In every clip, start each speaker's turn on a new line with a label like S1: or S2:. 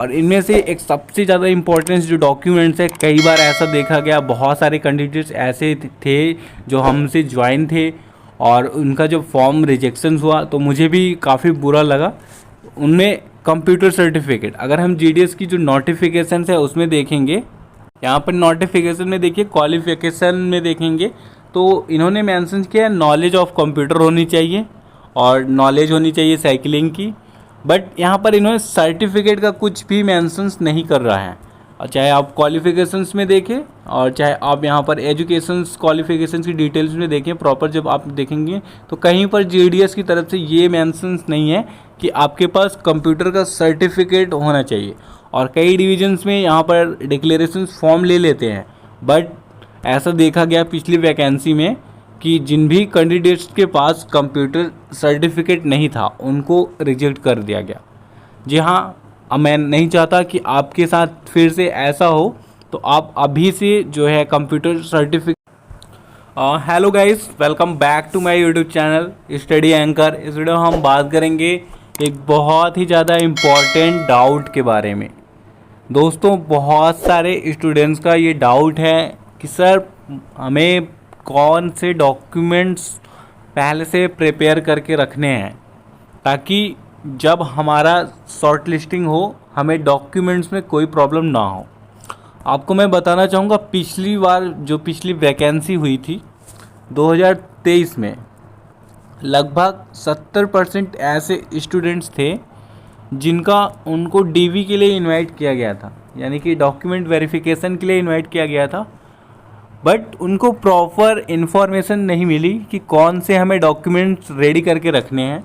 S1: और इनमें से एक सबसे ज़्यादा इम्पोर्टेंस जो डॉक्यूमेंट्स है, कई बार ऐसा देखा गया बहुत सारे कैंडिडेट्स ऐसे थे जो हमसे ज्वाइन थे और उनका जब फॉर्म रिजेक्शन हुआ तो मुझे भी काफ़ी बुरा लगा। उनमें कंप्यूटर सर्टिफिकेट, अगर हम जीडीएस की जो नोटिफिकेशन है उसमें देखेंगे, यहाँ पर नोटिफिकेशन में देखिए क्वालिफिकेशन में देखेंगे तो इन्होंने मेंशन किया नॉलेज ऑफ कंप्यूटर होनी चाहिए और नॉलेज होनी चाहिए साइकिलिंग की, बट यहाँ पर इन्होंने सर्टिफिकेट का कुछ भी मेंशंस नहीं कर रहा है। और चाहे आप क्वालिफिकेशंस में देखें और चाहे आप यहाँ पर एजुकेशंस क्वालिफिकेशंस की डिटेल्स में देखें, प्रॉपर जब आप देखेंगे तो कहीं पर जीडीएस की तरफ से ये मेंशंस नहीं है कि आपके पास कंप्यूटर का सर्टिफिकेट होना चाहिए। और कई डिविजन्स में यहाँ पर डिक्लेरेशन फॉर्म ले लेते हैं, बट ऐसा देखा गया पिछली वैकेंसी में कि जिन भी कैंडिडेट्स के पास कंप्यूटर सर्टिफिकेट नहीं था उनको रिजेक्ट कर दिया गया। जी हाँ, अब मैं नहीं चाहता कि आपके साथ फिर से ऐसा हो, तो आप अभी से जो है computer certificate. Hello guys, welcome back to my YouTube channel study anchor. इस वीडियो में हम बात करेंगे एक बहुत ही ज़्यादा इम्पॉर्टेंट डाउट के बारे में। दोस्तों, बहुत सारे स्टूडेंट्स का ये डाउट है कि सर हमें कौन से डॉक्यूमेंट्स पहले से प्रिपेयर करके रखने हैं ताकि जब हमारा शॉर्ट लिस्टिंग हो हमें डॉक्यूमेंट्स में कोई प्रॉब्लम ना हो। आपको मैं बताना चाहूँगा, पिछली बार जो पिछली वैकेंसी हुई थी 2023 में, लगभग 70% ऐसे स्टूडेंट्स थे जिनका उनको डीवी के लिए इनवाइट किया गया था, यानी कि डॉक्यूमेंट वेरिफिकेशन के लिए इनवाइट किया गया था, बट उनको प्रॉपर इन्फॉर्मेशन नहीं मिली कि कौन से हमें डॉक्यूमेंट्स रेडी करके रखने हैं।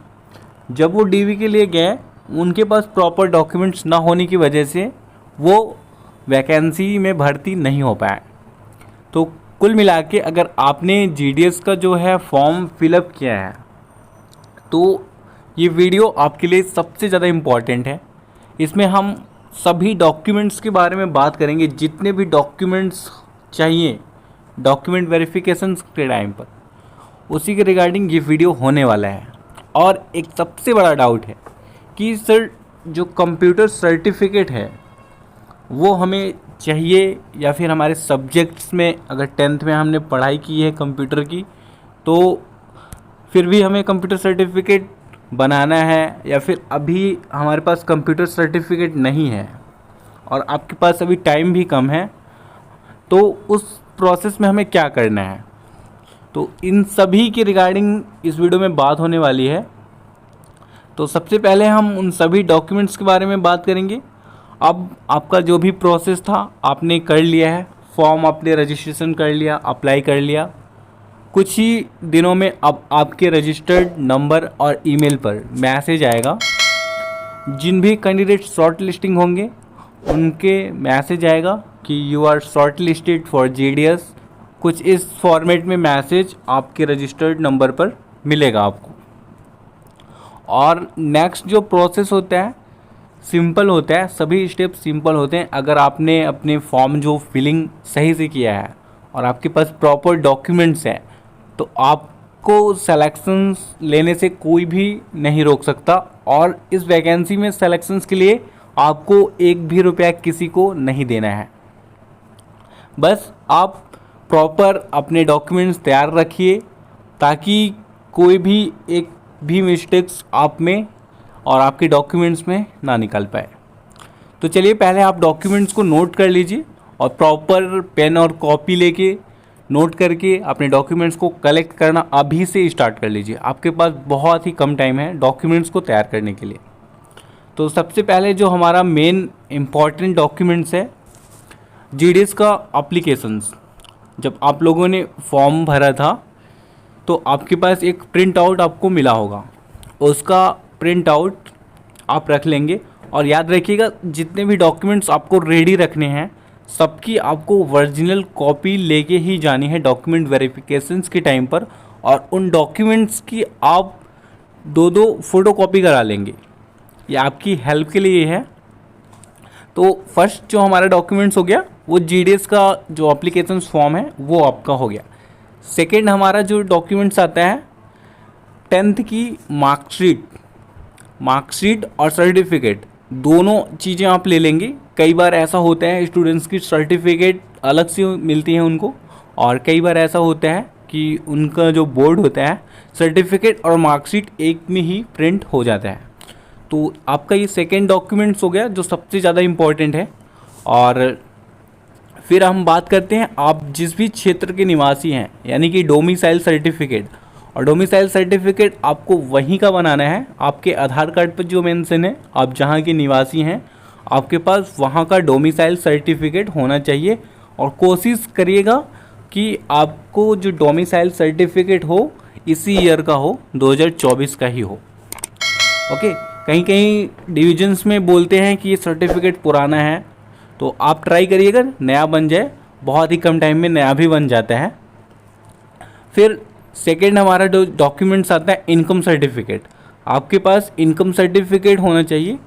S1: जब वो डीवी के लिए गए, उनके पास प्रॉपर डॉक्यूमेंट्स ना होने की वजह से वो वैकेंसी में भर्ती नहीं हो पाए। तो कुल मिला के अगर आपने जीडीएस का जो है फॉर्म फिलअप किया है तो ये वीडियो आपके लिए सबसे ज़्यादा इम्पॉर्टेंट है। इसमें हम सभी डॉक्यूमेंट्स के बारे में बात करेंगे, जितने भी डॉक्यूमेंट्स चाहिए डॉक्यूमेंट वेरिफिकेशन के टाइम पर, उसी के रिगार्डिंग ये वीडियो होने वाला है। और एक सबसे बड़ा डाउट है कि सर जो कंप्यूटर सर्टिफिकेट है वो हमें चाहिए या फिर हमारे सब्जेक्ट्स में, अगर 10th में हमने पढ़ाई की है कंप्यूटर की तो फिर भी हमें कंप्यूटर सर्टिफिकेट बनाना है, या फिर अभी हमारे पास कंप्यूटर सर्टिफिकेट नहीं है और आपके पास अभी टाइम भी कम है, तो उस प्रोसेस में हमें क्या करना है। तो इन सभी के रिगार्डिंग इस वीडियो में बात होने वाली है। तो सबसे पहले हम उन सभी डॉक्यूमेंट्स के बारे में बात करेंगे। अब आपका जो भी प्रोसेस था आपने कर लिया है, फॉर्म आपने रजिस्ट्रेशन कर लिया, अप्लाई कर लिया, कुछ ही दिनों में अब आपके रजिस्टर्ड नंबर और ईमेल पर मैसेज आएगा। जिन भी कैंडिडेट शॉर्ट लिस्टिंग होंगे उनके मैसेज आएगा कि you are shortlisted for GDS. कुछ इस फॉर्मेट में मैसेज आपके रजिस्टर्ड नंबर पर मिलेगा आपको। और नेक्स्ट जो प्रोसेस होता है सिंपल होता है, सभी स्टेप सिंपल होते हैं। अगर आपने अपने फॉर्म जो फिलिंग सही से किया है और आपके पास प्रॉपर डॉक्यूमेंट्स हैं तो आपको सेलेक्शंस लेने से कोई भी नहीं रोक सकता। और इस वैकेंसी में सेलेक्शंस के लिए आपको एक भी रुपया किसी को नहीं देना है। बस आप प्रॉपर अपने डॉक्यूमेंट्स तैयार रखिए ताकि कोई भी एक भी मिस्टेक्स आप में और आपके डॉक्यूमेंट्स में ना निकल पाए। तो चलिए पहले आप डॉक्यूमेंट्स को नोट कर लीजिए और प्रॉपर पेन और कॉपी लेके नोट करके अपने डॉक्यूमेंट्स को कलेक्ट करना अभी से स्टार्ट कर लीजिए। आपके पास बहुत ही कम टाइम है डॉक्यूमेंट्स को तैयार करने के लिए। तो सबसे पहले जो हमारा मेन इम्पॉर्टेंट डॉक्यूमेंट्स है, जीडीएस का एप्लीकेशंस। जब आप लोगों ने फॉर्म भरा था तो आपके पास एक प्रिंट आउट आपको मिला होगा, उसका प्रिंट आउट आप रख लेंगे। और याद रखिएगा जितने भी डॉक्यूमेंट्स आपको रेडी रखने हैं सबकी आपको ओरिजिनल कॉपी लेके ही जानी है डॉक्यूमेंट वेरिफिकेशंस के टाइम पर। और उन डॉक्यूमेंट्स की आप 2-2 फोटो कॉपी करा लेंगे, ये आपकी हेल्प के लिए है। तो फर्स्ट जो हमारा डॉक्यूमेंट्स हो गया वो जीडीएस का जो एप्लीकेशन फॉर्म है वो आपका हो गया। सेकेंड हमारा जो डॉक्यूमेंट्स आता है 10th की मार्कशीट और सर्टिफिकेट। दोनों चीज़ें आप ले लेंगे। कई बार ऐसा होता है स्टूडेंट्स की सर्टिफिकेट अलग से मिलती है उनको, और कई बार ऐसा होता है कि उनका जो बोर्ड होता है सर्टिफिकेट और मार्कशीट एक में ही प्रिंट हो जाता है। तो आपका ये सेकेंड डॉक्यूमेंट्स हो गया जो सबसे ज़्यादा इम्पॉर्टेंट है। और फिर हम बात करते हैं आप जिस भी क्षेत्र के निवासी हैं, यानी कि डोमिसाइल सर्टिफिकेट। और डोमिसाइल सर्टिफिकेट आपको वहीं का बनाना है, आपके आधार कार्ड पर जो मेंशन है आप जहाँ के निवासी हैं आपके पास वहाँ का डोमिसाइल सर्टिफिकेट होना चाहिए। और कोशिश करिएगा कि आपको जो डोमिसाइल सर्टिफिकेट हो इसी ईयर का हो, 2024 का ही हो। ओके, कहीं कहीं डिविजन्स में बोलते हैं कि ये सर्टिफिकेट पुराना है, तो आप ट्राई करिएगा नया बन जाए, बहुत ही कम टाइम में नया भी बन जाता है। फिर सेकेंड हमारा जो डॉक्यूमेंट्स आता है इनकम सर्टिफिकेट। आपके पास इनकम सर्टिफिकेट होना चाहिए।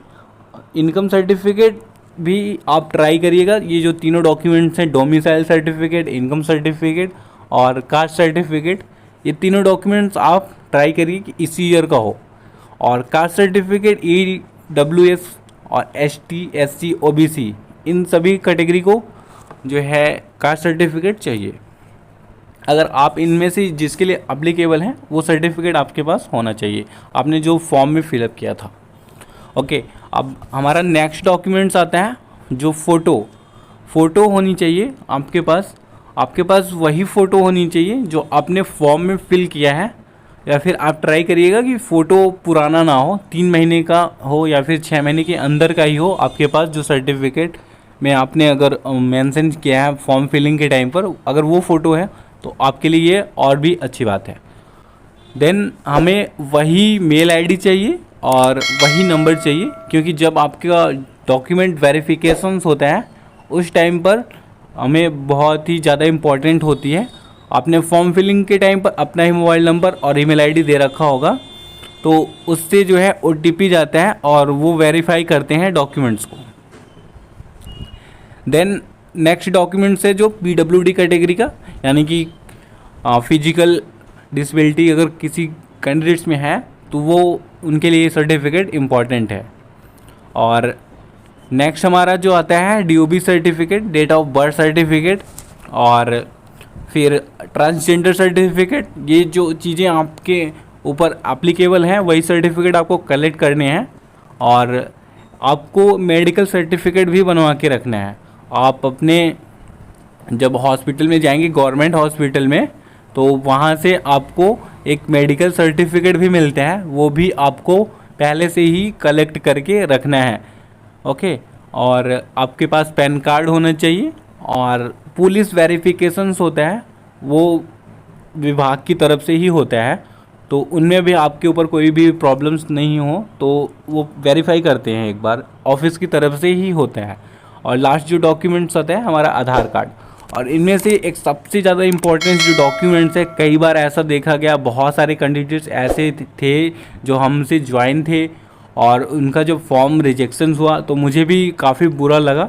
S1: इनकम सर्टिफिकेट भी आप ट्राई करिएगा, ये जो तीनों डॉक्यूमेंट्स हैं डोमिसाइल सर्टिफिकेट, इनकम सर्टिफिकेट और कास्ट सर्टिफिकेट, ये तीनों डॉक्यूमेंट्स आप ट्राई करिए कि इसी ईयर का हो। और कास्ट सर्टिफिकेट EWS और ST SC OBC इन सभी कैटेगरी को जो है कास्ट सर्टिफिकेट चाहिए। अगर आप इनमें से जिसके लिए अप्लीकेबल हैं वो सर्टिफिकेट आपके पास होना चाहिए, आपने जो फॉर्म में फिलअप किया था। ओके, अब हमारा नेक्स्ट डॉक्यूमेंट्स आता है जो फ़ोटो होनी चाहिए आपके पास। आपके पास वही फ़ोटो होनी चाहिए जो आपने फॉर्म में फिल किया है, या फिर आप ट्राई करिएगा कि फ़ोटो पुराना ना हो, 3 महीने का हो या फिर 6 महीने के अंदर का ही हो आपके पास जो सर्टिफिकेट में आपने अगर मेंशन किया है फॉर्म फिलिंग के टाइम पर, अगर वो फ़ोटो है तो आपके लिए ये और भी अच्छी बात है। देन हमें वही मेल आईडी चाहिए और वही नंबर चाहिए, क्योंकि जब आपका डॉक्यूमेंट वेरिफिकेशंस होता है उस टाइम पर हमें बहुत ही ज़्यादा इम्पॉर्टेंट होती है। आपने फॉर्म फिलिंग के टाइम पर अपना ही मोबाइल नंबर और ईमेल आईडी दे रखा होगा, तो उससे जो है OTP जाता है और वो वेरीफाई करते हैं डॉक्यूमेंट्स को। देन नेक्स्ट डॉक्यूमेंट्स है जो PWD कैटेगरी का, यानी कि फिजिकल डिसेबिलिटी अगर किसी कैंडिडेट्स में है तो वो उनके लिए सर्टिफिकेट इम्पॉर्टेंट है। और नेक्स्ट हमारा जो आता है DOB certificate, date of birth certificate, और फिर ट्रांसजेंडर सर्टिफिकेट। ये जो चीज़ें आपके ऊपर एप्लीकेबल हैं वही सर्टिफिकेट आपको कलेक्ट करने हैं। और आपको मेडिकल सर्टिफिकेट भी बनवा के रखना है। आप अपने जब हॉस्पिटल में जाएंगे गवर्नमेंट हॉस्पिटल में, तो वहाँ से आपको एक मेडिकल सर्टिफिकेट भी मिलता है, वो भी आपको पहले से ही कलेक्ट करके रखना है। ओके, और आपके पास पैन कार्ड होना चाहिए। और पुलिस वेरिफिकेशंस होता है वो विभाग की तरफ से ही होता है, तो उनमें भी आपके ऊपर कोई भी प्रॉब्लम्स नहीं हो तो वो वेरीफाई करते हैं, एक बार ऑफिस की तरफ से ही होता है। और लास्ट जो डॉक्यूमेंट्स होता है हमारा आधार कार्ड। और इनमें से एक सबसे ज़्यादा इम्पोर्टेंट जो डॉक्यूमेंट्स है, कई बार ऐसा देखा गया बहुत सारे कैंडिडेट्स ऐसे थे जो हमसे ज्वाइन थे और उनका जब फॉर्म रिजेक्शन हुआ तो मुझे भी काफ़ी बुरा लगा।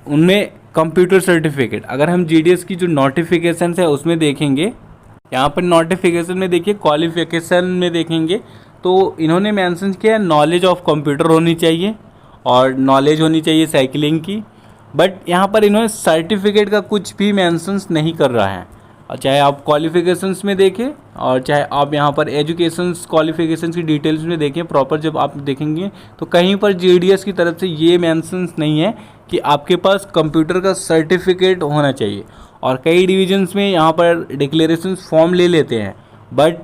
S1: उनमें कंप्यूटर सर्टिफिकेट, अगर हम GDS की जो नोटिफिकेशन है उसमें देखेंगे, यहाँ पर नोटिफिकेशन में देखिए क्वालिफिकेशन में देखेंगे तो इन्होंने मेंशन किया नॉलेज ऑफ कंप्यूटर होनी चाहिए और नॉलेज होनी चाहिए साइकिलिंग की। बट यहाँ पर इन्होंने सर्टिफिकेट का कुछ भी मेंशंस नहीं कर रहा है। और चाहे आप क्वालिफिकेशंस में देखें और चाहे आप यहाँ पर एजुकेशंस क्वालिफिकेशंस की डिटेल्स में देखें, प्रॉपर जब आप देखेंगे तो कहीं पर GDS की तरफ से ये मेंशंस नहीं है कि आपके पास कंप्यूटर का सर्टिफिकेट होना चाहिए। और कई डिविजन्स में यहाँ पर डिक्लेरेशन फॉर्म ले लेते हैं, बट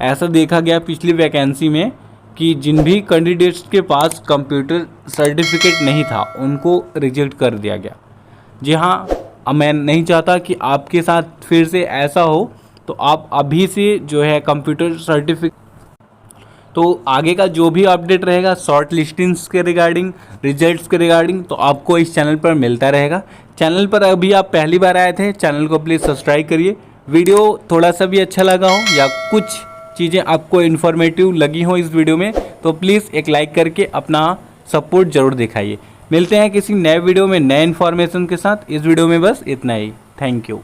S1: ऐसा देखा गया पिछली वैकेंसी में कि जिन भी कैंडिडेट्स के पास कंप्यूटर सर्टिफिकेट नहीं था उनको रिजेक्ट कर दिया गया। जी हाँ, अब मैं नहीं चाहता कि आपके साथ फिर से ऐसा हो, तो आप अभी से जो है कंप्यूटर सर्टिफिकेट, तो आगे का जो भी अपडेट रहेगा शॉर्ट लिस्टिंग्स के रिगार्डिंग, रिजल्ट्स के रिगार्डिंग, तो आपको इस चैनल पर मिलता रहेगा। चैनल पर अभी आप पहली बार आए थे, चैनल को प्लीज़ सब्सक्राइब करिए। वीडियो थोड़ा सा भी अच्छा लगा हो या कुछ चीज़ें आपको इन्फॉर्मेटिव लगी हो इस वीडियो में, तो प्लीज़ एक लाइक करके अपना सपोर्ट ज़रूर दिखाइए। मिलते हैं किसी नए वीडियो में नए इन्फॉर्मेशन के साथ। इस वीडियो में बस इतना ही। Thank you.